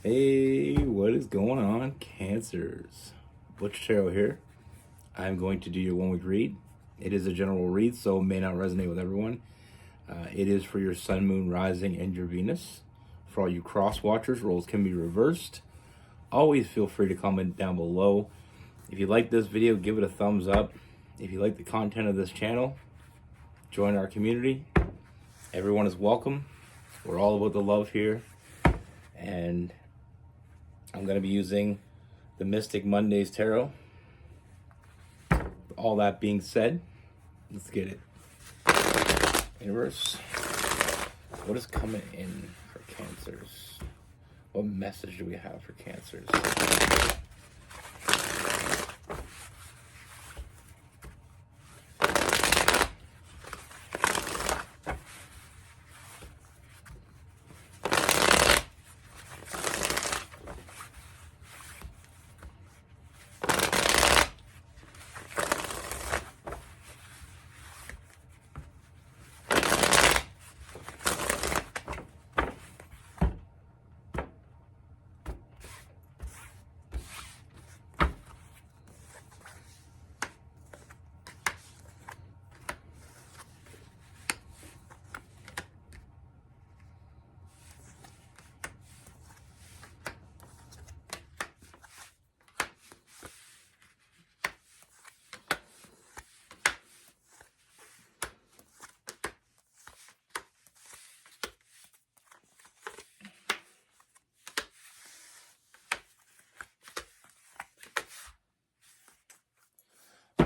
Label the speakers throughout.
Speaker 1: Hey, what is going on, Cancers? Butch here. I'm going to do your 1 week read. It is a general read, so it may not resonate with everyone. It is for your Sun, Moon, Rising, and your Venus. For all you cross watchers, roles can be reversed. Always feel free to comment down below. If you like this video, give it a thumbs up. If you like the content of this channel, join our community. Everyone is welcome. We're all about the love here. And I'm going to be using the Mystic Mondays Tarot. All that being said, let's get it. Universe, what is coming in for Cancers? What message do we have for Cancers?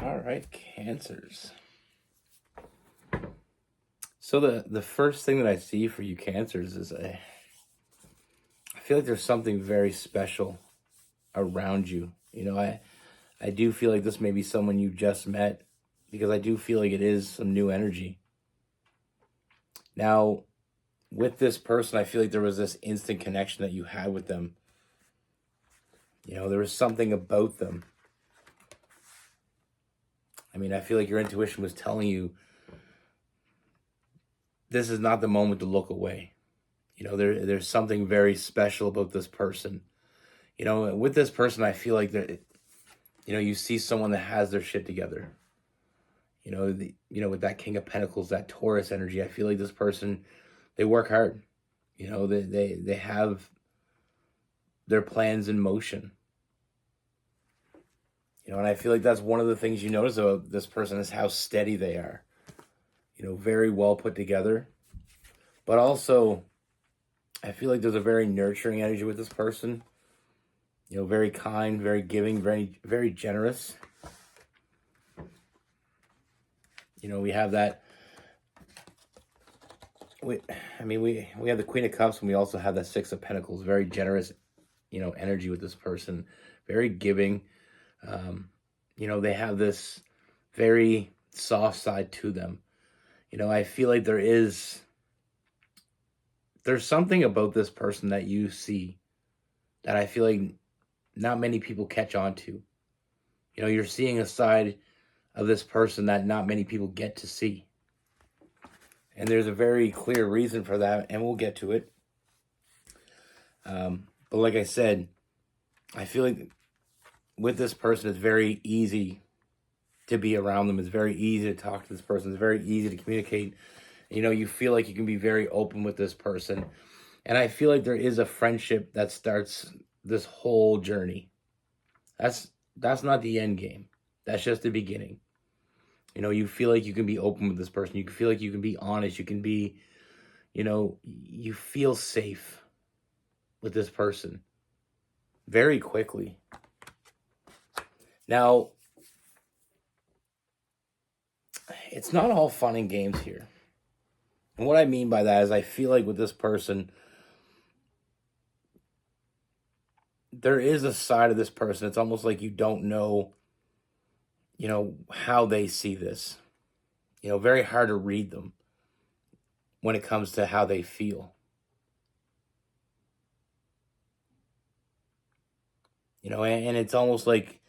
Speaker 1: All right, Cancers. So the first thing that I see for you Cancers is I feel like there's something very special around you. I do feel like this may be someone you just met, because I do feel like it is some new energy. Now, with this person, I feel like there was this instant connection that you had with them. There was something about them. I feel like your intuition was telling you this is not the moment to look away. There's something very special about this person. With this person, I feel like you see someone that has their shit together. With that King of Pentacles, that Taurus energy, I feel like this person, they work hard. They have their plans in motion. And I feel like that's one of the things you notice about this person is how steady they are. Very well put together. But also, I feel like there's a very nurturing energy with this person. Very kind, very giving, very, very generous. We have that. We have the Queen of Cups, and we also have that Six of Pentacles. Very generous, energy with this person. Very giving. They have this very soft side to them. I feel like there's something about this person that you see that I feel like not many people catch on to. You're seeing a side of this person that not many people get to see. And there's a very clear reason for that, and we'll get to it. But like I said, I feel like with this person, it's very easy to be around them. It's very easy to talk to this person. It's very easy to communicate. You feel like you can be very open with this person. And I feel like there is a friendship that starts this whole journey. That's not the end game. That's just the beginning. You feel like you can be open with this person. You feel like you can be honest. You can be, you feel safe with this person very quickly. Now, it's not all fun and games here. And what I mean by that is I feel like with this person, there is a side of this person. It's almost like you don't know, how they see this. Very hard to read them when it comes to how they feel. And it's almost like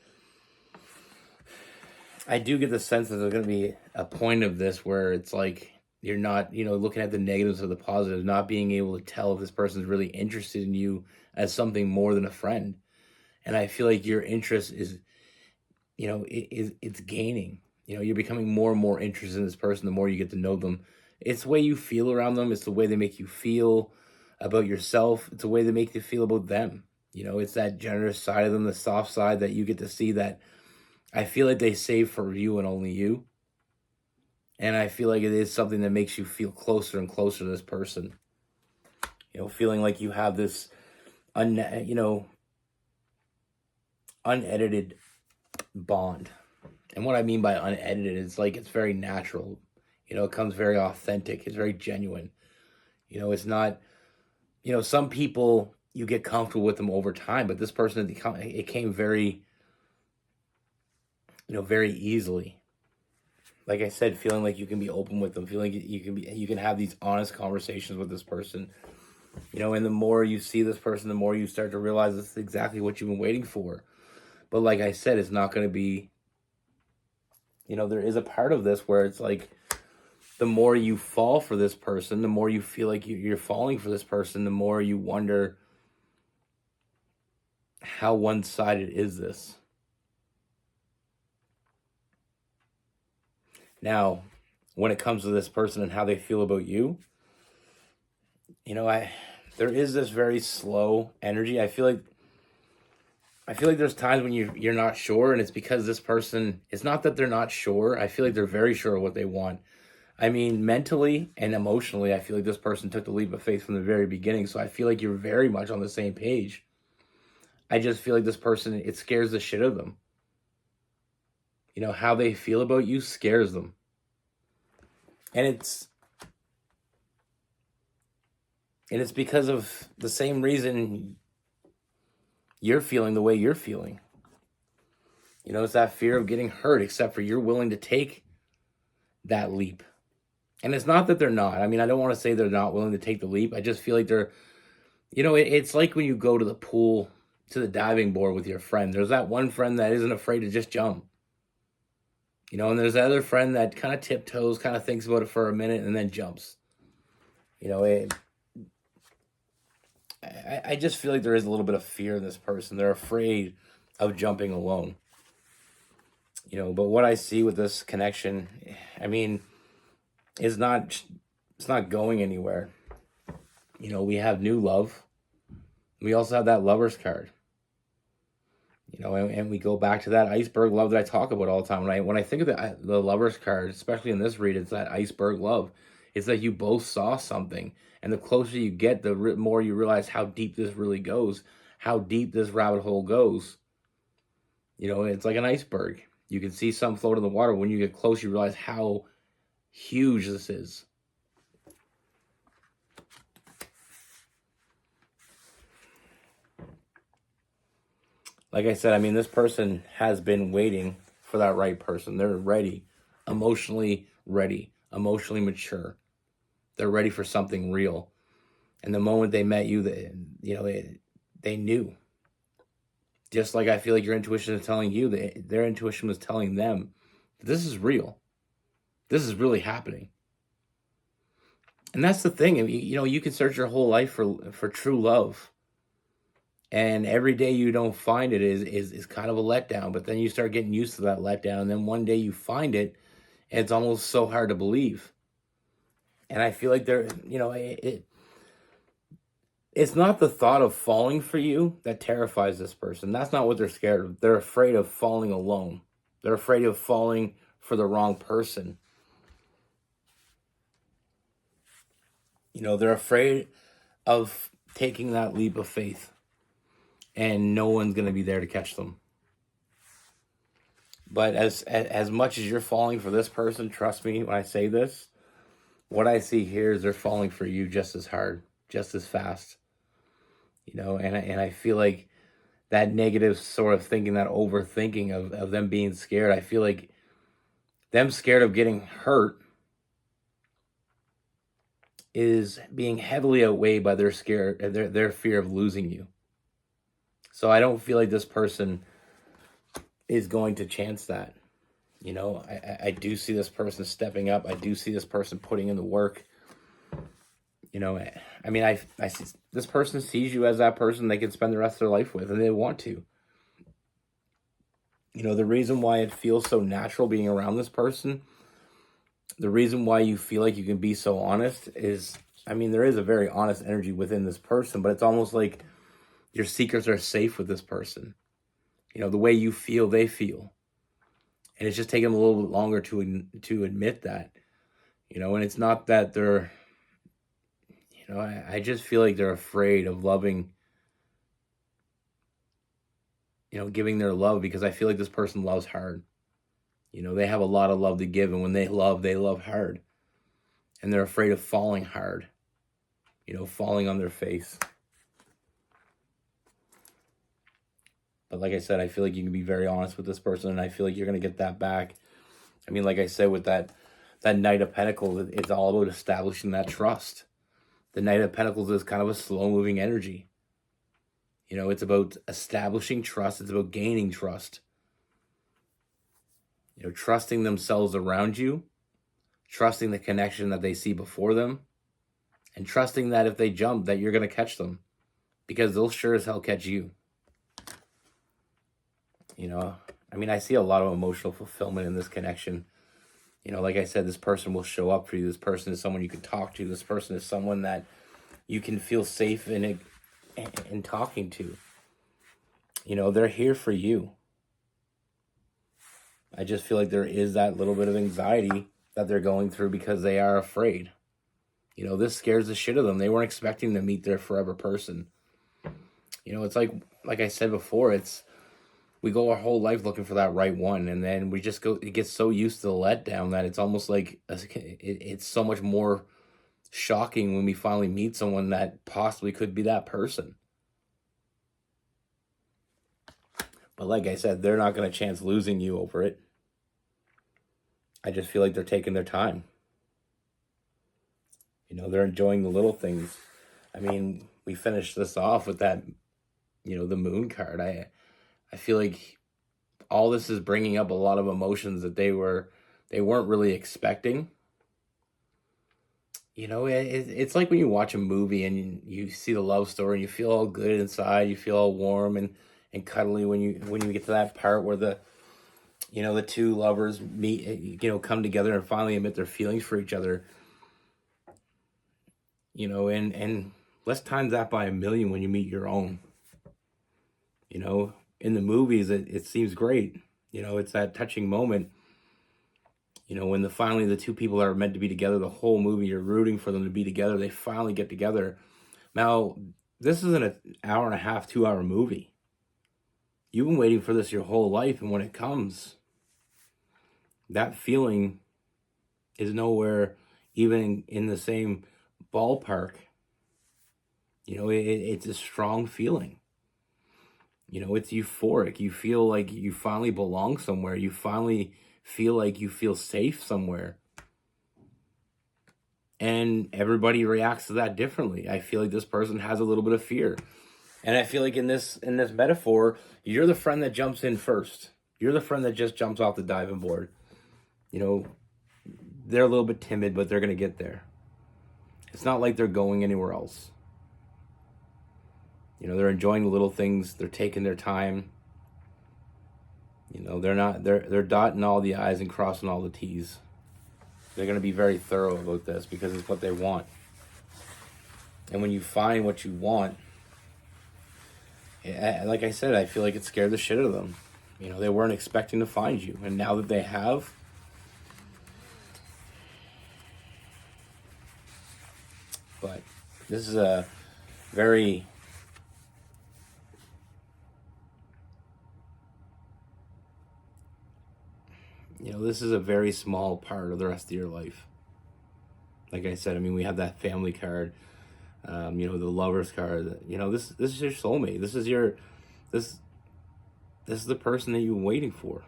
Speaker 1: I do get the sense that there's going to be a point of this where it's like, You're not, looking at the negatives or the positives, not being able to tell if this person's really interested in you as something more than a friend. And I feel like your interest is, it's gaining. You're becoming more and more interested in this person the more you get to know them. It's the way you feel around them. It's the way they make you feel about yourself. It's the way they make you feel about them. It's that generous side of them, the soft side that you get to see that I feel like they save for you and only you. And I feel like it is something that makes you feel closer and closer to this person. Feeling like you have this, unedited bond. And what I mean by unedited is like it's very natural. It comes very authentic. It's very genuine. It's not, some people you get comfortable with them over time, but this person, it came very, very easily. Like I said, feeling like you can be open with them, feeling you can have these honest conversations with this person. And the more you see this person, the more you start to realize this is exactly what you've been waiting for. But like I said, it's not going to be, there is a part of this where it's like, the more you fall for this person, the more you feel like you're falling for this person, the more you wonder, how one-sided is this? Now, when it comes to this person and how they feel about you, there is this very slow energy. I feel like there's times when you're not sure, and it's because this person, it's not that they're not sure. I feel like they're very sure of what they want. I mean, mentally and emotionally, I feel like this person took the leap of faith from the very beginning. So I feel like you're very much on the same page. I just feel like this person, it scares the shit out of them. How they feel about you scares them. And it's because of the same reason you're feeling the way you're feeling. It's that fear of getting hurt, except for you're willing to take that leap. And it's not that they're not. I mean, I don't want to say they're not willing to take the leap. I just feel like they're, it's like when you go to the pool, to the diving board with your friend. There's that one friend that isn't afraid to just jump. And there's that other friend that kind of tiptoes, kind of thinks about it for a minute and then jumps. I just feel like there is a little bit of fear in this person. They're afraid of jumping alone. But what I see with this connection, I mean, it's not going anywhere. We have new love. We also have that lover's card. And we go back to that iceberg love that I talk about all the time. When I think of the lover's card, especially in this read, it's that iceberg love. It's that you both saw something, and the closer you get, the more you realize how deep this really goes, how deep this rabbit hole goes. It's like an iceberg. You can see some float in the water. When you get close, you realize how huge this is. Like I said, I mean, this person has been waiting for that right person. They're ready, emotionally mature. They're ready for something real. And the moment they met you, they knew. Just like I feel like your intuition is telling you, their intuition was telling them, this is real. This is really happening. And that's the thing. I mean, you can search your whole life for true love. And every day you don't find it is kind of a letdown. But then you start getting used to that letdown. And then one day you find it, and it's almost so hard to believe. And I feel like it's not the thought of falling for you that terrifies this person. That's not what they're scared of. They're afraid of falling alone. They're afraid of falling for the wrong person. They're afraid of taking that leap of faith, and no one's going to be there to catch them. But as much as you're falling for this person, trust me when I say this, what I see here is they're falling for you just as hard, just as fast. And I feel like that negative sort of thinking, that overthinking of them being scared, I feel like them scared of getting hurt is being heavily outweighed by their fear of losing you. So I don't feel like this person is going to chance that. You know, I do see this person stepping up. I do see this person putting in the work. You know, I mean, I see this person sees you as that person they can spend the rest of their life with, and they want to. You know, the reason why it feels so natural being around this person, the reason why you feel like you can be so honest is, I mean, there is a very honest energy within this person, but it's almost like your secrets are safe with this person. You know, the way you feel, they feel. And it's just taking them a little bit longer to admit that. You know, and it's not that they're, you know, I just feel like they're afraid of loving, you know, giving their love, because I feel like this person loves hard. You know, they have a lot of love to give, and when they love hard. And they're afraid of falling hard, you know, falling on their face. But like I said, I feel like you can be very honest with this person, and I feel like you're going to get that back. I mean, like I said, with that Knight of Pentacles, it's all about establishing that trust. The Knight of Pentacles is kind of a slow-moving energy. You know, it's about establishing trust. It's about gaining trust. You know, trusting themselves around you, trusting the connection that they see before them, and trusting that if they jump, that you're going to catch them, because they'll sure as hell catch you. You know, I mean, I see a lot of emotional fulfillment in this connection. You know, like I said, this person will show up for you. This person is someone you can talk to. This person is someone that you can feel safe in talking to. You know, they're here for you. I just feel like there is that little bit of anxiety that they're going through because they are afraid. You know, this scares the shit of them. They weren't expecting to meet their forever person. You know, it's like I said before, we go our whole life looking for that right one, and then it gets so used to the letdown that it's almost like it's so much more shocking when we finally meet someone that possibly could be that person. But like I said, they're not going to chance losing you over it. I just feel like they're taking their time. You know, they're enjoying the little things. I mean, we finished this off with that, you know, the moon card. I feel like all this is bringing up a lot of emotions that they weren't really expecting. You know, it's like when you watch a movie and you see the love story and you feel all good inside, you feel all warm and cuddly when you get to that part where the two lovers meet, you know, come together and finally admit their feelings for each other. You know, and let's times that by 1,000,000 when you meet your own. You know, in the movies, it seems great. You know, it's that touching moment. You know, when finally the two people that are meant to be together, the whole movie, you're rooting for them to be together. They finally get together. Now, this isn't an hour and a half, 2-hour movie. You've been waiting for this your whole life, and when it comes, that feeling is nowhere even in the same ballpark. You know, it's a strong feeling. You know, it's euphoric. You feel like you finally belong somewhere. You finally feel like you feel safe somewhere. And everybody reacts to that differently. I feel like this person has a little bit of fear. And I feel like in this metaphor, you're the friend that jumps in first. You're the friend that just jumps off the diving board. You know, they're a little bit timid, but they're going to get there. It's not like they're going anywhere else. You know, they're enjoying the little things. They're taking their time. You know, they're dotting all the I's and crossing all the T's. They're going to be very thorough about this because it's what they want. And when you find what you want, like I said, I feel like it scared the shit out of them. You know, they weren't expecting to find you. And now that they have, but this is a very... You know, this is a very small part of the rest of your life. Like I said, I mean, we have that family card, you know, the lover's card. You know, this is your soulmate. This is the person that you've been waiting for.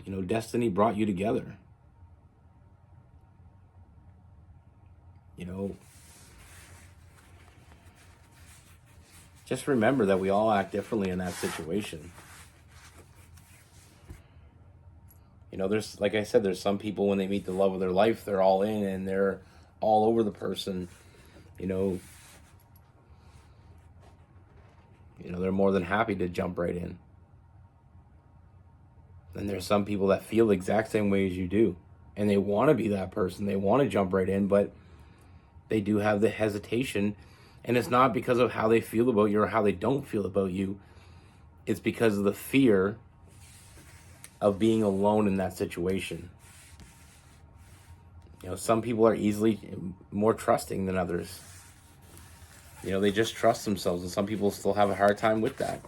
Speaker 1: You know, destiny brought you together. You know, just remember that we all act differently in that situation. There's, like I said, there's some people when they meet the love of their life, they're all in and they're all over the person. You know, they're more than happy to jump right in. And there's some people that feel the exact same way as you do. And they want to be that person. They want to jump right in, but they do have the hesitation. And it's not because of how they feel about you or how they don't feel about you. It's because of the fear of being alone in that situation. Some people are easily more trusting than others. They just trust themselves, and some people still have a hard time with that.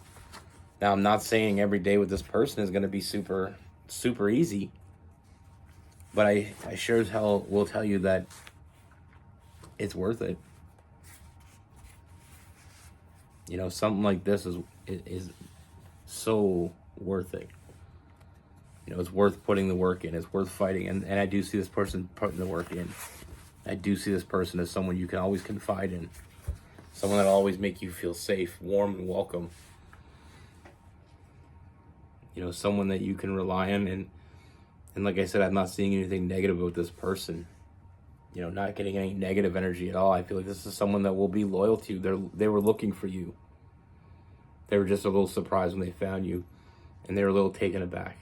Speaker 1: Now, I'm not saying every day with this person is going to be super, super easy, but I sure as hell will tell you that it's worth it. Something like this is so worth it. It's worth putting the work in. It's worth fighting, and I do see this person putting the work in. I do see this person as someone you can always confide in, someone that'll always make you feel safe, warm, and welcome. Someone that you can rely on, and like I said, I'm not seeing anything negative about this person. Not getting any negative energy at all. I feel like this is someone that will be loyal to you. They were looking for you. They were just a little surprised when they found you, and they were a little taken aback.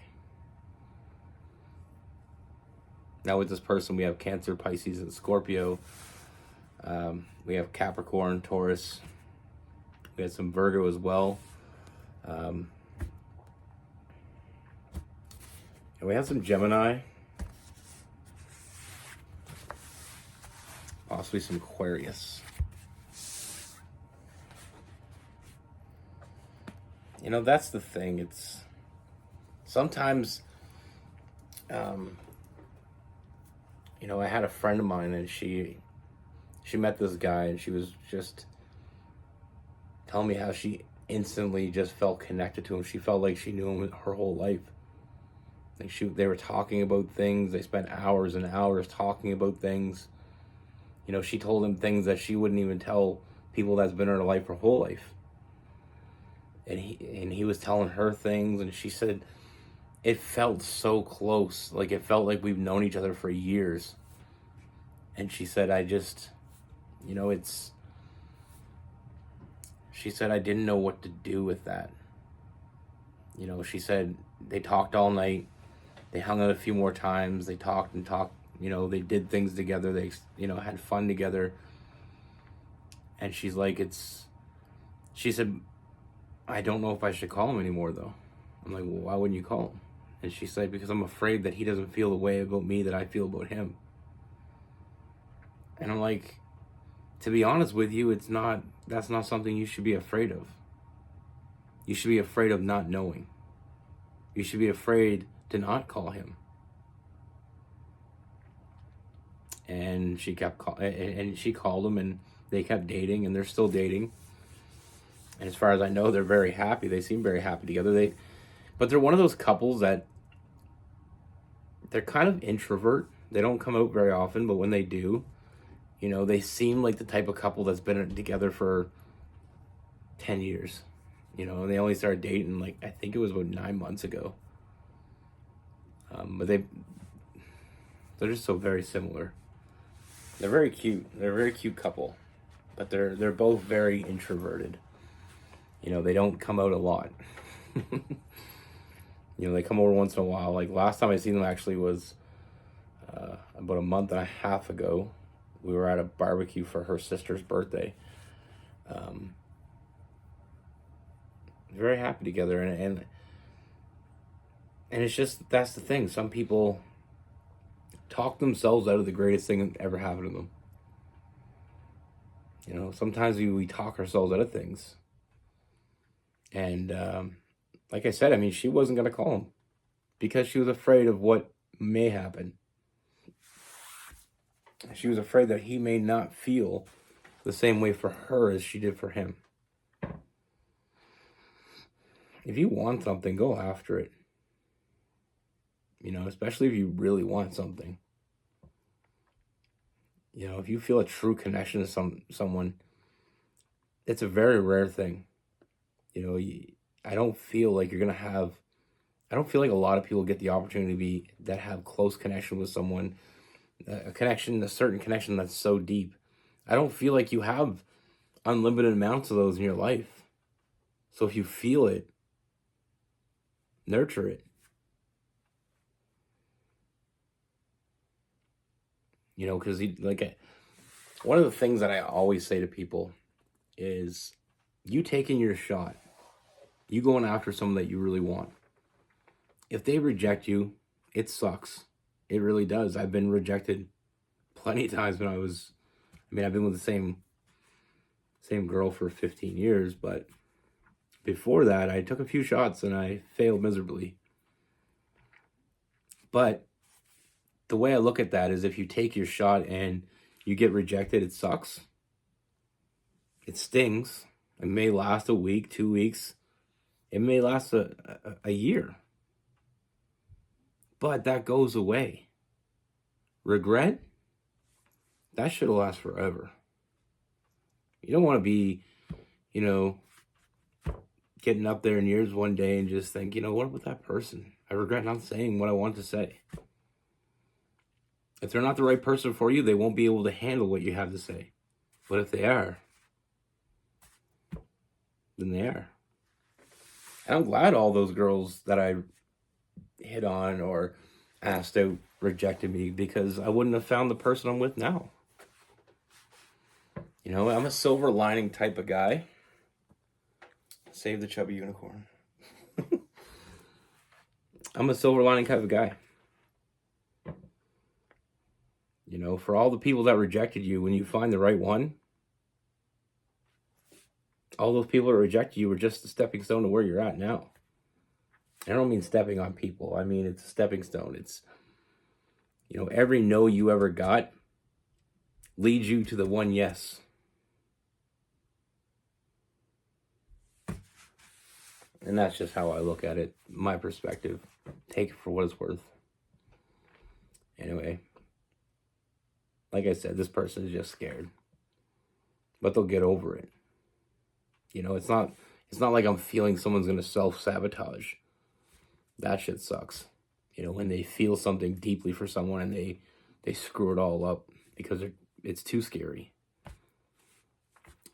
Speaker 1: Now with this person, we have Cancer, Pisces, and Scorpio. We have Capricorn, Taurus. We had some Virgo as well. And we have some Gemini. Possibly some Aquarius. That's the thing. It's sometimes, I had a friend of mine, and she met this guy, and she was just telling me how she instantly just felt connected to him. She felt like she knew him her whole life. Like they were talking about things. They spent hours and hours talking about things. She told him things that she wouldn't even tell people that's been in her life her whole life. And he was telling her things, and she said it felt so close. Like it felt like we've known each other for years. And she said, she said, I didn't know what to do with that. She said they talked all night. They hung out a few more times. They talked and talked. They did things together. They, had fun together. And she's like, she said, I don't know if I should call him anymore, though. I'm like, well, why wouldn't you call him? And she said, because I'm afraid that he doesn't feel the way about me that I feel about him. And I'm like, to be honest with you, that's not something you should be afraid of. You should be afraid of not knowing. You should be afraid to not call him. And she called him, and they kept dating, and they're still dating. And as far as I know, they're very happy. They seem very happy together. But they're one of those couples that they're kind of introvert. They don't come out very often, but when they do, they seem like the type of couple that's been together for 10 years. And they only started dating, like, I think it was about 9 months ago. But they're just so very similar. They're very cute. They're a very cute couple. But they're both very introverted. They don't come out a lot. They come over once in a while. Like, last time I seen them actually was about a month and a half ago. We were at a barbecue for her sister's birthday. Very happy together, and it's just, that's the thing. Some people talk themselves out of the greatest thing that ever happened to them. Sometimes we talk ourselves out of things. And like I said, she wasn't going to call him because she was afraid of what may happen. She was afraid that he may not feel the same way for her as she did for him. If you want something, go after it. Especially if you really want something. If you feel a true connection to someone, it's a very rare thing. I don't feel like you're going to have I don't feel like a lot of people get the opportunity to be that have close connection with someone, a certain connection that's so deep. I don't feel like you have unlimited amounts of those in your life. So if you feel it, nurture it. You know, because one of the things that I always say to people is, you taking your shot, you going after someone that you really want. If they reject you, it sucks. It really does. I've been rejected plenty of times when I've been with the same girl for 15 years, but before that, I took a few shots and I failed miserably. But the way I look at that is, if you take your shot and you get rejected, it sucks. It stings. It may last a week, 2 weeks. It may last a year. But that goes away. Regret, that should last forever. You don't want to be, you know, getting up there in years one day and just think, what about that person? I regret not saying what I want to say. If they're not the right person for you, they won't be able to handle what you have to say. But if they are, then they are. And I'm glad all those girls that I hit on or asked out rejected me, because I wouldn't have found the person I'm with now. I'm a silver lining type of guy. Save the chubby unicorn. I'm a silver lining type of guy. For all the people that rejected you, when you find the right one, all those people that rejected you were just a stepping stone to where you're at now. I don't mean stepping on people. I mean, it's a stepping stone. It's, every no you ever got leads you to the one yes. And that's just how I look at it, my perspective. Take it for what it's worth. Anyway, like I said, this person is just scared. But they'll get over it. It's not like I'm feeling someone's going to self-sabotage. That shit sucks. When they feel something deeply for someone and they screw it all up because it's too scary.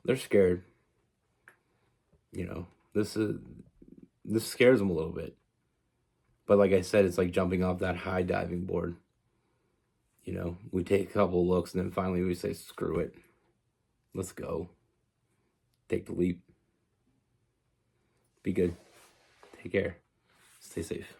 Speaker 1: They're scared. This scares them a little bit. But like I said, it's like jumping off that high diving board. We take a couple of looks and then finally we say, screw it. Let's go. Take the leap. Be good. Take care. Stay safe.